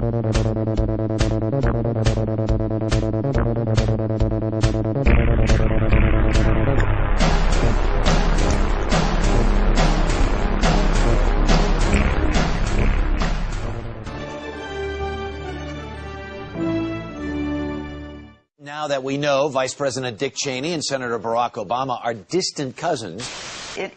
Now that we know Vice President Dick Cheney and Senator Barack Obama are distant cousins.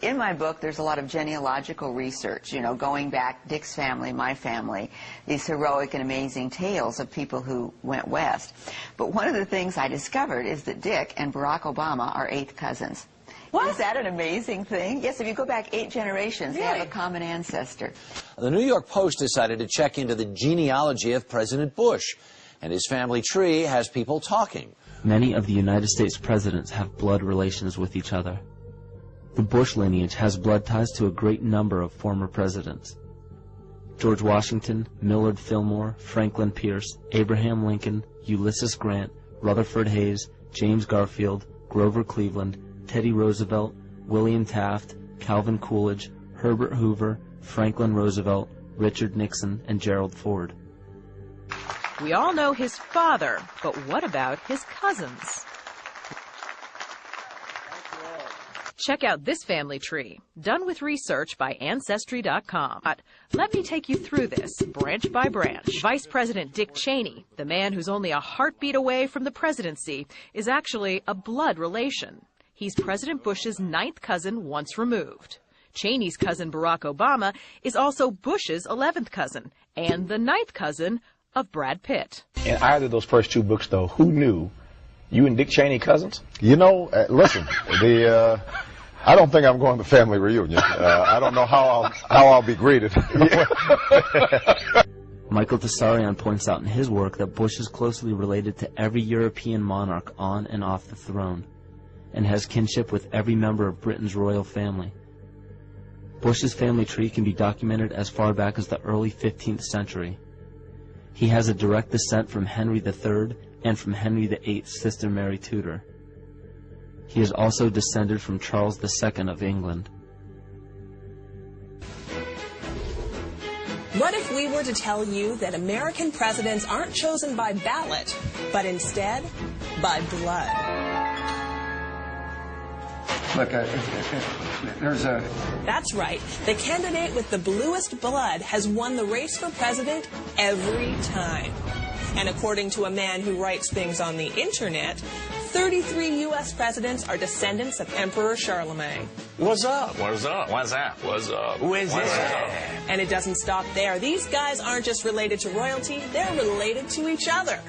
In my book, there's a lot of genealogical research, you know, going back, Dick's family, my family, these heroic and amazing tales of people who went west. But one of the things I discovered is that Dick and Barack Obama are 8th cousins. What? Is that an amazing thing? Yes, if you go back 8 generations, really? They have a common ancestor. The New York Post decided to check into the genealogy of President Bush, and his family tree has people talking. Many of the United States presidents have blood relations with each other. The Bush lineage has blood ties to a great number of former presidents. George Washington, Millard Fillmore, Franklin Pierce, Abraham Lincoln, Ulysses Grant, Rutherford Hayes, James Garfield, Grover Cleveland, Teddy Roosevelt, William Taft, Calvin Coolidge, Herbert Hoover, Franklin Roosevelt, Richard Nixon, and Gerald Ford. We all know his father, but what about his cousins? Check out this family tree, done with research by Ancestry.com. Let me take you through this, branch by branch. Vice President Dick Cheney, the man who's only a heartbeat away from the presidency, is actually a blood relation. He's President Bush's 9th cousin once removed. Cheney's cousin Barack Obama is also Bush's 11th cousin, and the 9th cousin of Brad Pitt. In either of those first 2 books, though, who knew you and Dick Cheney cousins? You know, listen, I don't think I'm going to family reunion. I don't know how I'll be greeted. Michael Tessarion points out in his work that Bush is closely related to every European monarch on and off the throne, and has kinship with every member of Britain's royal family. Bush's family tree can be documented as far back as the early 15th century. He has a direct descent from Henry III and from Henry VIII's sister Mary Tudor. He is also descended from Charles II of England. What if we were to tell you that American presidents aren't chosen by ballot, but instead by blood? Look, there's a... That's right. The candidate with the bluest blood has won the race for president every time. And according to a man who writes things on the internet, 33 U.S. presidents are descendants of Emperor Charlemagne. What's up? What's up? What's up? What's up? Who is it? And it doesn't stop there. These guys aren't just related to royalty, they're related to each other.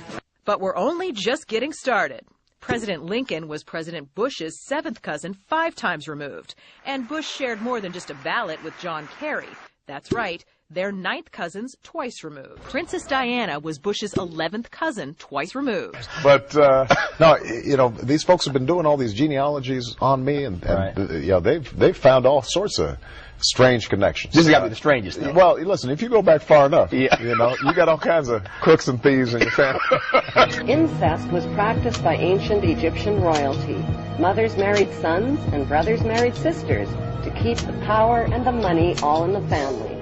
But we're only just getting started. President Lincoln was President Bush's 7th cousin 5 times removed, and Bush shared more than just a ballot with John Kerry. That's right, they're 9th cousins twice removed. Princess Diana was Bush's 11th cousin twice removed. But, no, you know, these folks have been doing all these genealogies on me, and right. You know, they've found all sorts of strange connections. This has got to be the strangest thing. Well, listen, if you go back far enough, yeah. You know, you got all kinds of crooks and thieves in your family. Incest was practiced by ancient Egyptian royalty. Mothers married sons and brothers married sisters to keep the power and the money all in the family.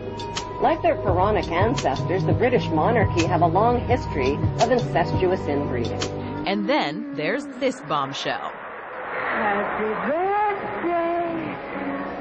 Like their pharaonic ancestors, the British monarchy have a long history of incestuous inbreeding. And then there's this bombshell. Happy birthday,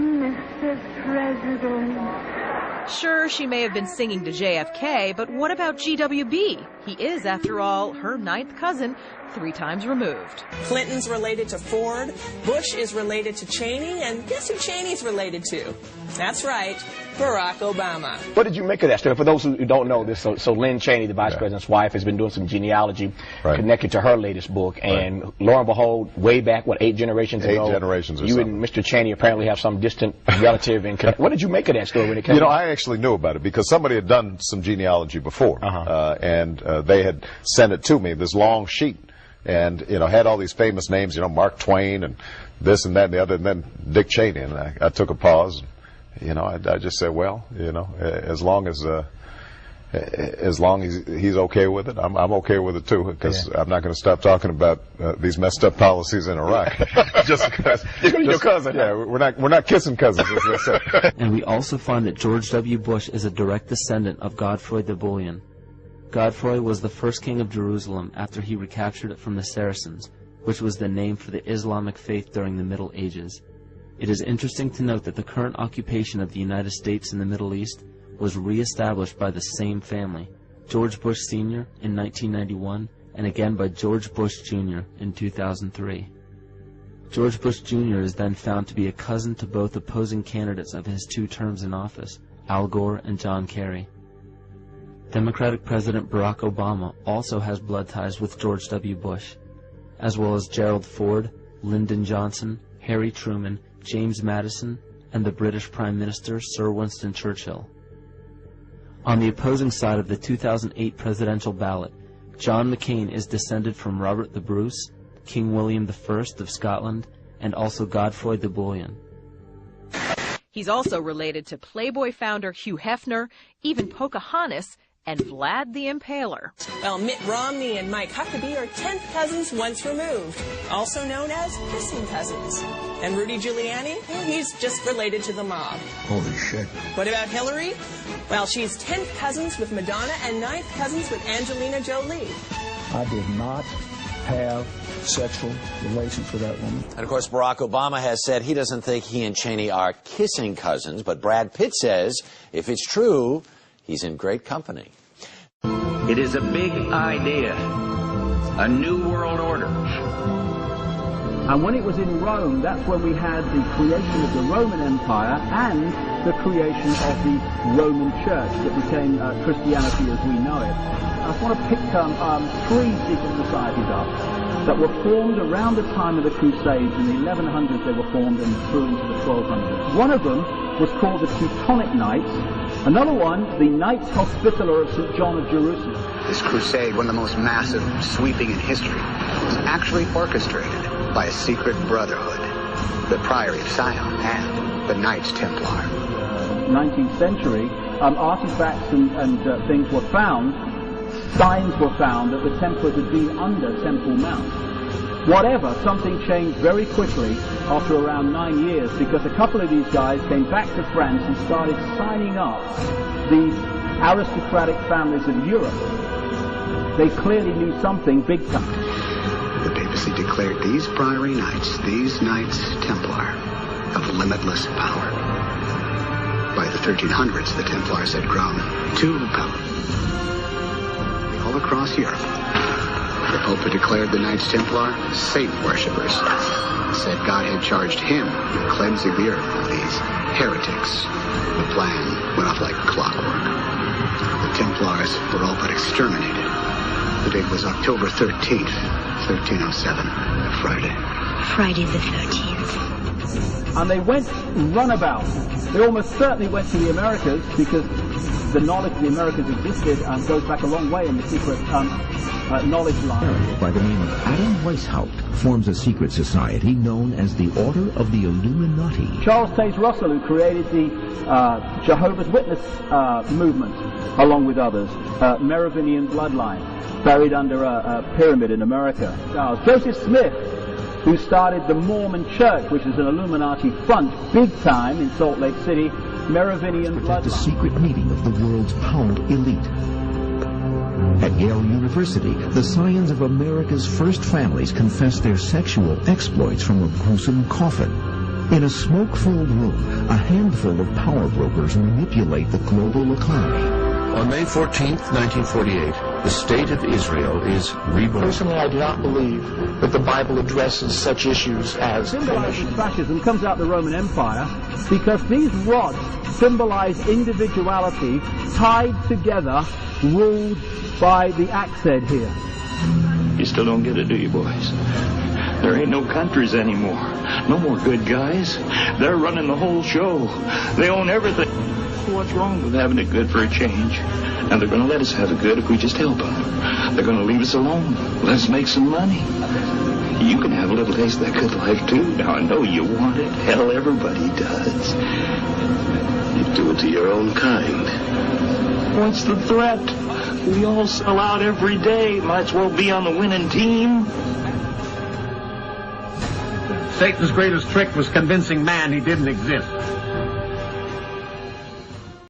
Mr. President. Sure, she may have been singing to JFK, but what about GWB? He is, after all, her 9th cousin, 3 times removed. Clinton's related to Ford, Bush is related to Cheney, and guess who Cheney's related to? That's right, Barack Obama. What did you make of that story? For those who don't know this, so Lynn Cheney, the vice president's wife, has been doing some genealogy connected to her latest book, and lo and behold, way back, what, 8 generations ago? 8 generations or you something. and Mr. Cheney apparently have some distant relative in What did you make of that story when it came? You know, I actually knew about it because somebody had done some genealogy before, and they had sent it to me, this long sheet, and, you know, had all these famous names, you know, Mark Twain and this and that and the other, and then Dick Cheney, and I took a pause. You know, I just said, well, you know, as long as he's okay with it, I'm okay with it too, because I'm not going to stop talking about these messed up policies in Iraq. just because your cousin. Yeah, we're not kissing cousins, as they say. And we also find that George W. Bush is a direct descendant of Godfrey de Bouillon. Godfrey was the first king of Jerusalem after he recaptured it from the Saracens, which was the name for the Islamic faith during the Middle Ages. It is interesting to note that the current occupation of the United States in the Middle East was re-established by the same family, George Bush Sr. in 1991, and again by George Bush Jr. in 2003. George Bush Jr. is then found to be a cousin to both opposing candidates of his 2 terms in office, Al Gore and John Kerry. Democratic President Barack Obama also has blood ties with George W. Bush, as well as Gerald Ford, Lyndon Johnson, Harry Truman, James Madison, and the British Prime Minister Sir Winston Churchill. On the opposing side of the 2008 presidential ballot, John McCain is descended from Robert the Bruce, King William I of Scotland, and also Godfrey the Bullion. He's also related to Playboy founder Hugh Hefner, even Pocahontas, and Vlad the Impaler. Well, Mitt Romney and Mike Huckabee are 10th cousins once removed, also known as kissing cousins. And Rudy Giuliani, well, he's just related to the mob. Holy shit. What about Hillary? Well, she's 10th cousins with Madonna and 9th cousins with Angelina Jolie. I did not have sexual relations with that woman. And of course, Barack Obama has said he doesn't think he and Cheney are kissing cousins, but Brad Pitt says if it's true, he's in great company. It is a big idea, a new world order. And when it was in Rome, that's when we had the creation of the Roman Empire and the creation of the Roman Church that became Christianity as we know it. I just want to pick 3 secret societies up that were formed around the time of the Crusades. In the 1100s they were formed and through into the 1200s. One of them was called the Teutonic Knights. Another one, the Knights Hospitaller of St. John of Jerusalem. This crusade, one of the most massive, sweeping in history, was actually orchestrated by a secret brotherhood, the Priory of Sion and the Knights Templar. 19th century, artifacts and things were found, signs were found that the Templars had been under Temple Mount. Whatever, something changed very quickly after around 9 years, because a couple of these guys came back to France and started signing up these aristocratic families of Europe. They clearly knew something big time. The papacy declared these Priory Knights, these Knights Templar, of limitless power. By the 1300s, the Templars had grown too powerful. All across Europe, the Pope had declared the Knights Templar Satan worshippers. Said God had charged him with cleansing the earth of these heretics. The plan went off like clockwork. The Templars were all but exterminated. The date was October 13th, 1307, Friday. Friday the 13th. And they went runabout. They almost certainly went to the Americas, because the knowledge of the Americas existed and goes back a long way in the secret knowledge line. By the name of Adam Weishaupt forms a secret society known as the Order of the Illuminati. Charles Taze Russell, who created the Jehovah's Witness movement, along with others, Merovingian bloodline, buried under a pyramid in America. Joseph Smith, who started the Mormon Church, which is an Illuminati front, big time in Salt Lake City, Merovingian bloodline. The secret meeting of the world's power elite. At Yale University, the scions of America's first families confess their sexual exploits from a gruesome coffin. In a smoke-filled room, a handful of power brokers manipulate the global economy. On May 14th, 1948, the State of Israel is reborn. Personally, I do not believe that the Bible addresses such issues as symbolizing fascism comes out of the Roman Empire, because these rods symbolize individuality tied together, ruled by the axe head here. You still don't get it, do you, boys? There ain't no countries anymore. No more good guys. They're running the whole show. They own everything. What's wrong with having it good for a change? And they're going to let us have it good if we just help them. They're going to leave us alone. Let's make some money. You can have a little taste of that good life, too. Now, I know you want it. Hell, everybody does. You do it to your own kind. What's the threat? We all sell out every day. Might as well be on the winning team. Satan's greatest trick was convincing man he didn't exist.